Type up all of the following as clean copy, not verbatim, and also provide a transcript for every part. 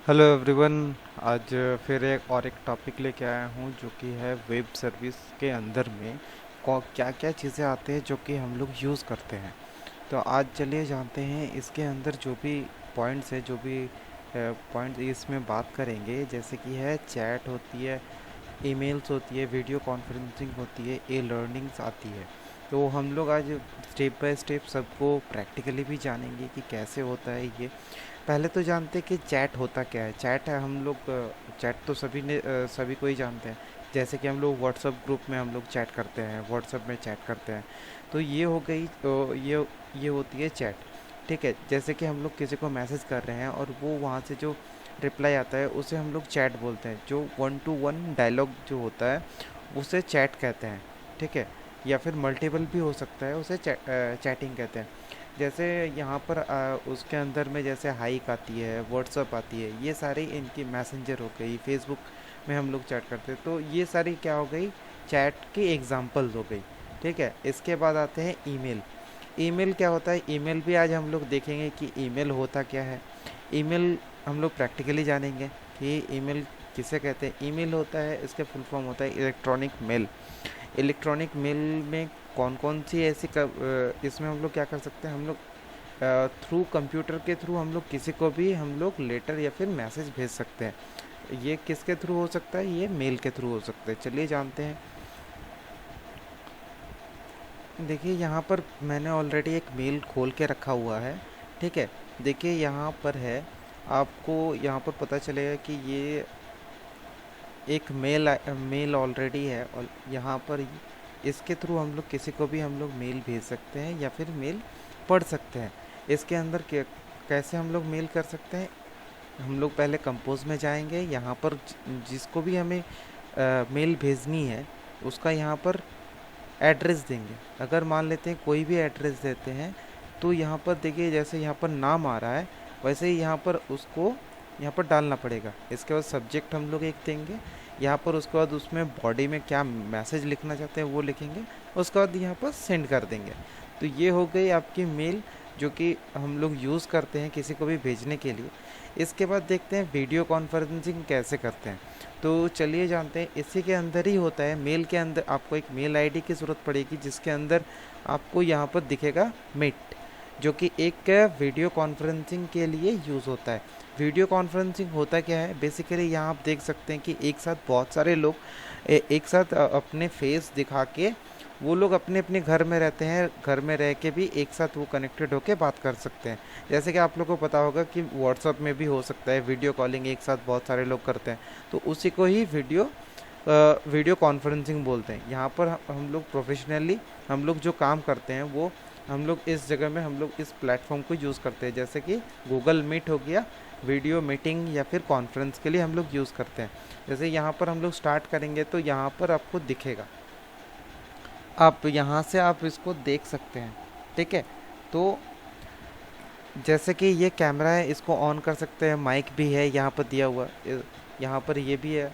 Hello everyone. आज फिर एक टॉपिक लेके आया हूँ जो कि है वेब सर्विस के अंदर में क्या क्या चीज़ें आते हैं जो कि हम लोग यूज़ करते हैं। तो आज चलिए जानते हैं इसके अंदर जो भी पॉइंट्स है, जो भी पॉइंट्स इसमें बात करेंगे, जैसे कि है चैट होती है, ईमेल्स होती है, वीडियो कॉन्फ्रेंसिंग होती है, ए लर्निंग्स आती है। तो हम लोग आज स्टेप बाय स्टेप सबको प्रैक्टिकली भी जानेंगे कि कैसे होता है ये। पहले तो जानते हैं कि चैट होता क्या है। चैट है, हम लोग चैट तो सभी को ही जानते हैं। जैसे कि हम लोग व्हाट्सअप ग्रुप में हम लोग चैट करते हैं, व्हाट्सअप में चैट करते हैं। तो ये हो गई, तो ये होती है चैट। ठीक है, जैसे कि हम लोग किसी को मैसेज कर रहे हैं और वो वहाँ से जो रिप्लाई आता है उसे हम लोग चैट बोलते हैं। जो वन टू वन डायलॉग जो होता है उसे चैट कहते हैं। ठीक है, या फिर मल्टीपल भी हो सकता है, उसे चैटिंग कहते हैं। जैसे यहाँ पर उसके अंदर में जैसे हाइक आती है, व्हाट्सअप आती है, ये सारी इनकी मैसेंजर हो गई, फेसबुक में हम लोग चैट करते हैं। तो ये सारी क्या हो गई, चैट की एग्जांपल्स हो गई। ठीक है, इसके बाद आते हैं ईमेल। ईमेल क्या होता है, ईमेल भी आज हम लोग देखेंगे कि ईमेल होता क्या है। ईमेल हम लोग प्रैक्टिकली जानेंगे कि ईमेल किसे कहते हैं। ईमेल होता है, इसके फुल फॉर्म होता है इलेक्ट्रॉनिक मेल। इलेक्ट्रॉनिक मेल में कौन कौन सी इसमें हम लोग क्या कर सकते हैं, हम लोग थ्रू कंप्यूटर के थ्रू हम लोग किसी को भी हम लोग लेटर या फिर मैसेज भेज सकते हैं। ये किसके थ्रू हो सकता है, ये मेल के थ्रू हो सकता है। चलिए जानते हैं। देखिए यहाँ पर मैंने ऑलरेडी एक मेल खोल के रखा हुआ है। ठीक है, देखिए यहाँ पर है, आपको यहाँ पर पता चलेगा कि ये एक मेल ऑलरेडी है। और यहाँ पर इसके थ्रू हम लोग किसी को भी हम लोग मेल भेज सकते हैं या फिर मेल पढ़ सकते हैं। इसके अंदर कैसे हम लोग मेल कर सकते हैं, हम लोग पहले कंपोज में जाएंगे। यहाँ पर जिसको भी हमें मेल भेजनी है उसका यहाँ पर एड्रेस देंगे। अगर मान लेते हैं कोई भी एड्रेस देते हैं, तो यहाँ पर देखिए जैसे यहाँ पर नाम आ रहा है वैसे ही यहाँ पर उसको यहाँ पर डालना पड़ेगा। इसके बाद सब्जेक्ट हम लोग एक देंगे यहाँ पर, उसके बाद उसमें बॉडी में क्या मैसेज लिखना चाहते हैं वो लिखेंगे, उसके बाद यहाँ पर सेंड कर देंगे। तो ये हो गई आपकी मेल, जो कि हम लोग यूज़ करते हैं किसी को भी भेजने के लिए। इसके बाद देखते हैं वीडियो कॉन्फ्रेंसिंग कैसे करते हैं। तो चलिए जानते हैं, इसी के अंदर ही होता है। मेल के अंदर आपको एक मेल आईडी की ज़रूरत पड़ेगी, जिसके अंदर आपको यहाँ पर दिखेगा मीट, जो कि एक वीडियो कॉन्फ्रेंसिंग के लिए यूज़ होता है। वीडियो कॉन्फ्रेंसिंग होता क्या है, बेसिकली यहाँ आप देख सकते हैं कि एक साथ बहुत सारे लोग एक साथ अपने फेस दिखा के, वो लोग अपने अपने घर में रहते हैं, घर में रह के भी एक साथ वो कनेक्टेड होके बात कर सकते हैं। जैसे कि आप लोगों को पता होगा कि व्हाट्सअप में भी हो सकता है वीडियो कॉलिंग, एक साथ बहुत सारे लोग करते हैं। तो उसी को ही वीडियो कॉन्फ्रेंसिंग बोलते हैं। यहाँ पर हम लोग प्रोफेशनली हम लोग जो काम करते हैं वो हम लोग इस जगह में हम लोग इस प्लेटफॉर्म को यूज़ करते हैं। जैसे कि गूगल मीट हो गया, वीडियो मीटिंग या फिर कॉन्फ्रेंस के लिए हम लोग यूज़ करते हैं। जैसे यहाँ पर हम लोग स्टार्ट करेंगे तो यहाँ पर आपको दिखेगा, आप यहाँ से आप इसको देख सकते हैं। ठीक है, तो जैसे कि ये कैमरा है, इसको ऑन कर सकते हैं। माइक भी है यहाँ पर दिया हुआ, यहाँ पर ये भी है।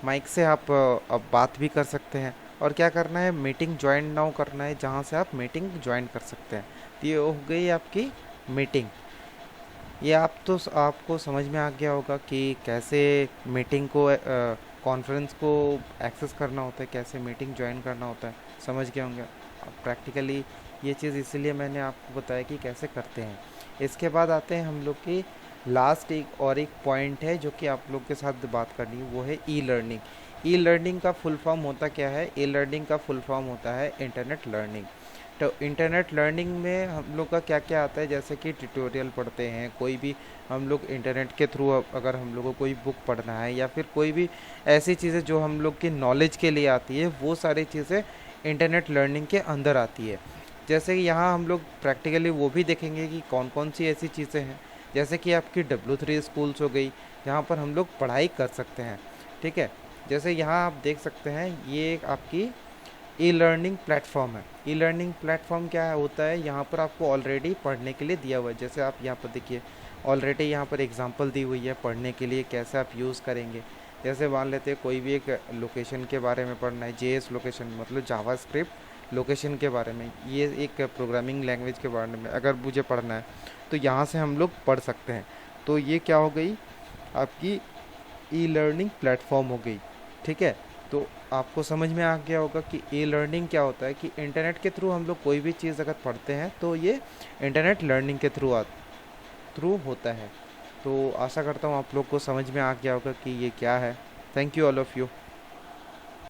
माइक से आप अब बात भी कर सकते हैं। और क्या करना है, मीटिंग ज्वाइन नाउ करना है, जहाँ से आप मीटिंग ज्वाइन कर सकते हैं। तो ये हो गई आपकी मीटिंग। ये आपको समझ में आ गया होगा कि कैसे मीटिंग को कॉन्फ्रेंस को एक्सेस करना होता है, कैसे मीटिंग ज्वाइन करना होता है। समझ गए होंगे प्रैक्टिकली। ये चीज़ इसीलिए मैंने आपको बताया कि कैसे करते हैं। इसके बाद आते हैं हम लोग की लास्ट एक पॉइंट है जो कि आप लोग के साथ बात करनी है, वो है ई लर्निंग। ई लर्निंग का फुल फॉर्म होता क्या है, ई लर्निंग का फुल फॉर्म होता है इंटरनेट लर्निंग। तो इंटरनेट लर्निंग में हम लोग का क्या क्या आता है, जैसे कि ट्यूटोरियल पढ़ते हैं, कोई भी हम लोग इंटरनेट के थ्रू अगर हम लोग को कोई बुक पढ़ना है या फिर कोई भी ऐसी चीज़ें जो हम लोग की नॉलेज के लिए आती है, वो सारी चीज़ें इंटरनेट लर्निंग के अंदर आती है। जैसे कि यहाँ हम लोग प्रैक्टिकली वो भी देखेंगे कि कौन कौन सी ऐसी चीज़ें हैं। जैसे कि आपकी W3 स्कूल्स हो गई, जहाँ पर हम लोग पढ़ाई कर सकते हैं। ठीक है, जैसे यहाँ आप देख सकते हैं ये एक आपकी ई लर्निंग प्लेटफॉर्म है। ई लर्निंग प्लेटफॉर्म क्या होता है, यहाँ पर आपको ऑलरेडी पढ़ने के लिए दिया हुआ है। जैसे आप यहाँ पर देखिए ऑलरेडी यहाँ पर एग्जांपल दी हुई है पढ़ने के लिए कैसे आप यूज़ करेंगे। जैसे मान लेते हैं कोई भी एक लोकेशन के बारे में पढ़ना है, JS लोकेशन मतलब जावास्क्रिप्ट लोकेशन के बारे में, ये एक प्रोग्रामिंग लैंग्वेज के बारे में अगर मुझे पढ़ना है तो यहाँ से हम लोग पढ़ सकते हैं। तो ये क्या हो गई, आपकी ई लर्निंग प्लेटफॉर्म हो गई। ठीक है, तो आपको समझ में आ गया होगा कि ई लर्निंग क्या होता है, कि इंटरनेट के थ्रू हम लोग कोई भी चीज़ अगर पढ़ते हैं तो ये इंटरनेट लर्निंग के थ्रू होता है। तो आशा करता हूँ आप लोग को समझ में आ गया होगा कि ये क्या है। Thank you all of you.